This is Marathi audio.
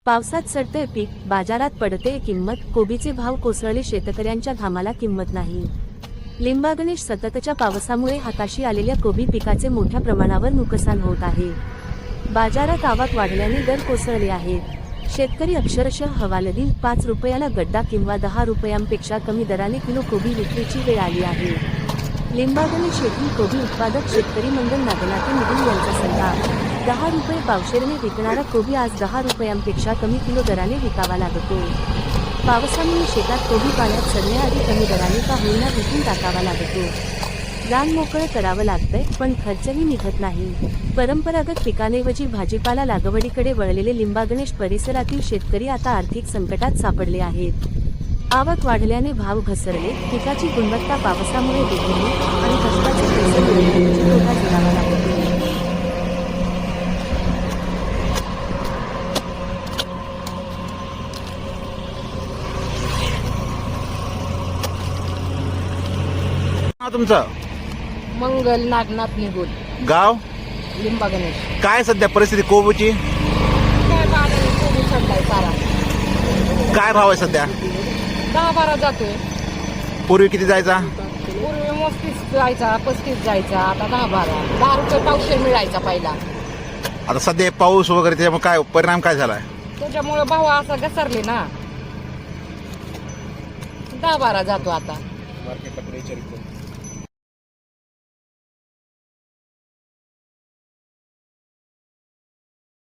पावसात सडते पीक, बाजारात पडते किंमत, कोबीचे भाव कोसळले, शेतकऱ्यांच्या घामाला किंमत नाही. लिंबागणेश सततच्या पावसामुळे हाताशी आलेल्या कोबी पिकाचे मोठ्या प्रमाणावर नुकसान होत आहे. बाजारात आवक वाढल्याने दर कोसळले आहेत. शेतकरी अक्षरशः हवालदिल 5 रुपयाला गड्डा किंवा 10 रुपयांपेक्षा कमी दराने किलो कोबी विक्रीची वेळ आली आहे. लिंबागणेश येथील कोबी उत्पादक शेतकरी मंडळ नागनाथे निगुम यांचा सल्ला, 10 रुपये पावशेरने विकणारा कोबी आज 10 रुपयांपेक्षा कमी किलो दराने विकावा लागतो. पावसामुळे शेतात कोबी पाण्यात सडण्याआधी कमी दराने का होईना विकून टाकावा लागतो. रान मोकळं करावं लागतंय, पण खर्चही निघत नाही. परंपरागत पिकांऐवजी भाजीपाला लागवडीकडे वळलेले लिंबागणेश परिसरातील शेतकरी आता आर्थिक संकटात सापडले आहेत. आवक वाढल्याने भाव घसरले, पिकाची गुणवत्ता पावसामुळे बिघडली आणि कष्टाचे पैसे मिळवण्याची तोटा झेलावा लागतो. तुमचं मंगल नागनाथ निगुल, गाव लिंबागणेश. काय सध्या परिस्थिती कोबीची? काय बाजार कोबी चढलाय सारा. काय भाव आहे सध्या? 10-12 जातोय. पूर्वी किती जायचा? पूर्वी 35 जायचा, 35 जायचा, आता 10-12. 10 रुपये पावशेर मिळायचा पहिला. आता सध्या पाऊस वगैरे त्याच्यामुळे काय परिणाम काय झालाय? त्याच्यामुळे भाव असा घसरले ना. 10-12 जातो आता.